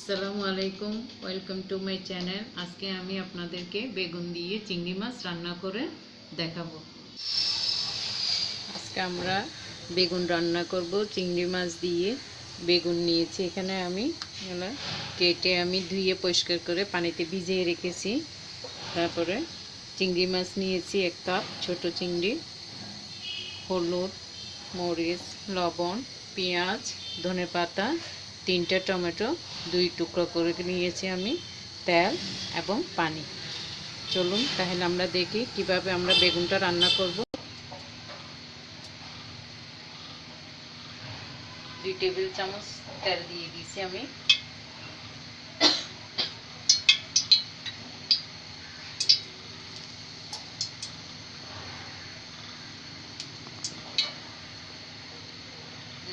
আসসালামু আলাইকুম, welcome to my channel. আজকে আমি আপনাদেরকে বেগুন দিয়ে চিংড়ি মাছ রান্না করে দেখাবো। আজকে আমরা বেগুন রান্না করব চিংড়ি মাছ দিয়ে। বেগুন নিয়েছি এখানে আমি কেটে ধুয়ে পরিষ্কার করে পানিতে ভিজিয়ে রেখেছি। তারপরে চিংড়ি মাছ নিয়েছি 1 কাপ ছোট চিংড়ি, হলুদ, মরিচ, লবণ, পেঁয়াজ, ধনেপাতা, 3টা টমেটো 2 টুকরো করে নিয়েছি আমি, তেল এবং পানি। চলুন তাহলে আমরা দেখি কিভাবে আমরা বেগুনটা রান্না করব। 2 টেবিল চামচ তেল দিয়ে দিয়েছি আমি।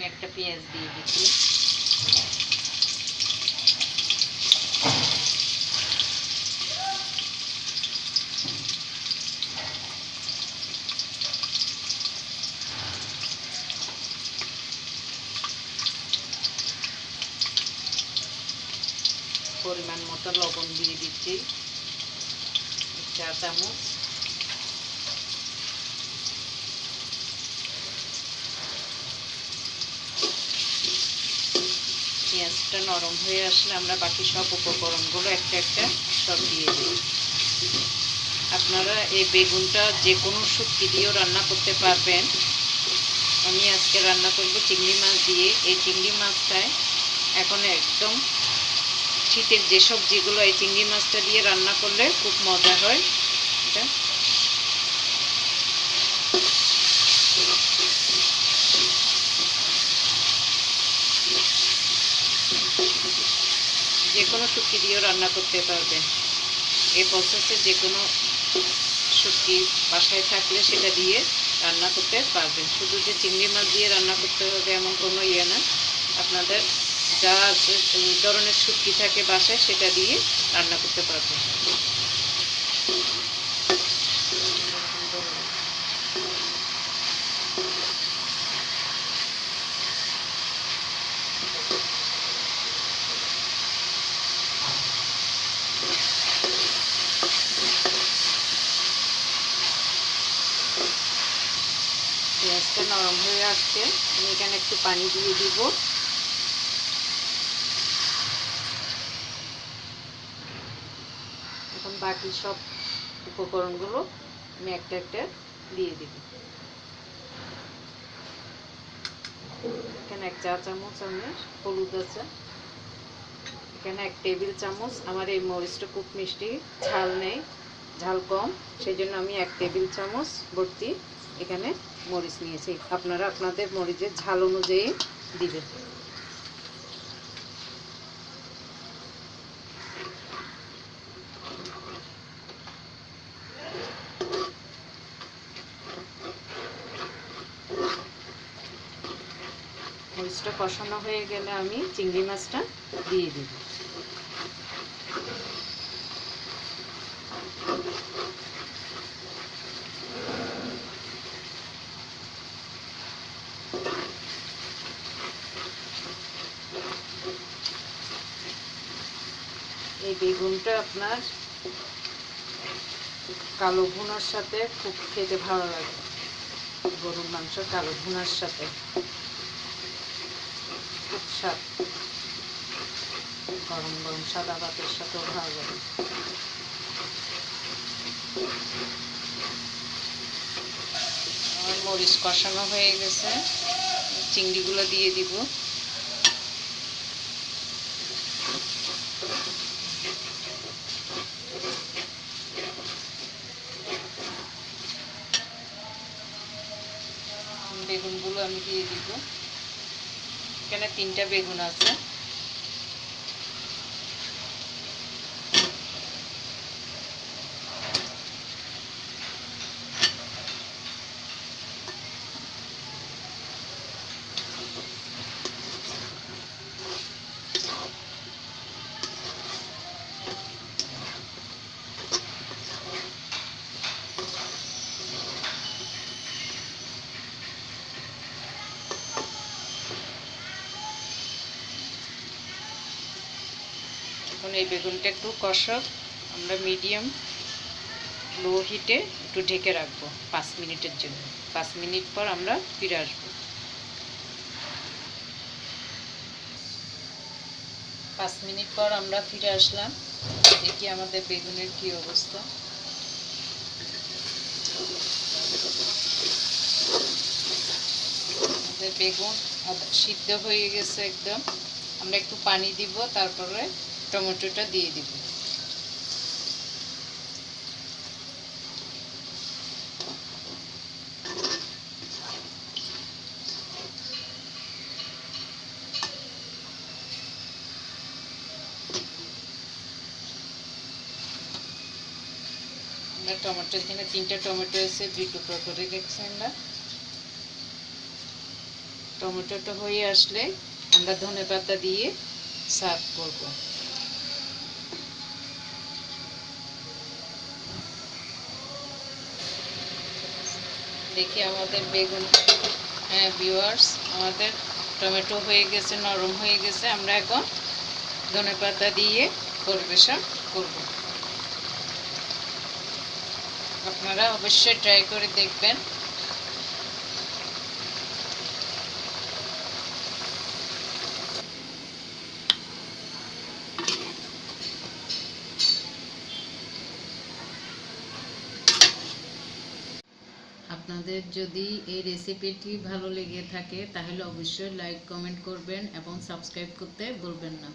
একটা পেঁয়াজ দিয়ে দিচ্ছি। পরিমাণ মতো লবণ দিয়ে দিচ্ছি 1 চা চামচ। পেঁয়াজটা নরম হয়ে আসলে আমরা বাকি সব উপকরণগুলো একটা একটা সব দিয়ে দিই। আপনারা এই বেগুনটা যে কোনো শুটকি দিয়েও রান্না করতে পারবেন। আমি আজকে রান্না করব চিংড়ি মাছ দিয়ে। এই চিংড়ি মাছটায় এখন একদম শীতের যে সবজিগুলো এই চিংড়ি মাছটা দিয়ে রান্না করলে খুব মজা হয়। এটা যে কোনো শুটকি দিয়েও রান্না করতে পারবেন। এই প্রসেসে যে কোনো শুটকি বাসায় থাকলে সেটা দিয়ে রান্না করতে পারবেন। শুধু যে চিংড়ি মাছ দিয়ে রান্না করতে হবে এমন কোনো ইয়ে না। আপনাদের যা এই ধরনের শুটকি থাকে বাসায় সেটা দিয়ে রান্না করতে পারবেন। পেঁয়াজটা নরম হয়ে আসছে, আমি এখানে একটু পানি দিয়ে দিব। এখন বাকি সব উপকরণগুলো আমি একটা একটা দিয়ে দিব। এখানে 1 চা চামচ আমি হলুদ আছে, এখানে 1 টেবিল চামচ। আমার এই মরিচটা খুব মিষ্টি, ঝাল নেই, ঝাল কম, সেই জন্য আমি 1 টেবিল চামচ ভর্তি এখানে মরিচ নিয়েছি। আপনারা আপনাদের মরিচের ঝাল অনুযায়ী দিবেন। মরিচটা কষানো হয়ে গেলে আমি চিংড়ি মাছটা দিয়ে দিব। এই বেগুনটা আপনার কালো ভুনার সাথে খুব খেতে ভালো লাগে। গরুর মাংস কালো ভুনার সাথে খুব স্বাদ। গরম গরম সাদা ভাতের সাথেও ভালো লাগে। আমার মরিচ কষানো হয়ে গেছে, চিংড়িগুলো দিয়ে দিব। বেগুনগুলো আমি দিয়ে দিব। এখানে 3টা বেগুন আছে। এখন এই বেগুনটা একটু কষাক, আমরা মিডিয়াম লো হিটে একটু ঢেকে রাখবো 5 মিনিটের জন্য। 5 মিনিট পর আমরা ফিরে আসবো। 5 মিনিট পর আমরা ফিরে আসলাম। দেখি আমাদের বেগুনের কি অবস্থা। আমাদের বেগুন সিদ্ধ হয়ে গেছে একদম। আমরা একটু পানি দিব, তারপরে টমেটোটা দিয়ে দিব। আমরা টমেটো এখানে 3টা টমেটো আছে, 2 টুকরো করে রেখেছি আমরা। টমেটোটা হয়ে আসলে আমরা ধনেপাতা দিয়ে সার্ভ করব। দেখি আমাদের বেগুন, হ্যাঁ ভিউয়ার্স, আমাদের টমেটো হয়ে গেছে, নরম হয়ে গেছে। আমরা এখন ধনেপাতা দিয়ে পরিবেশন করব। আপনারা অবশ্যই ট্রাই করে দেখবেন। আপনাদের যদি এই রেসিপিটি ভালো লেগে থাকে তাহলে অবশ্যই লাইক কমেন্ট করবেন এবং সাবস্ক্রাইব করতে ভুলবেন না।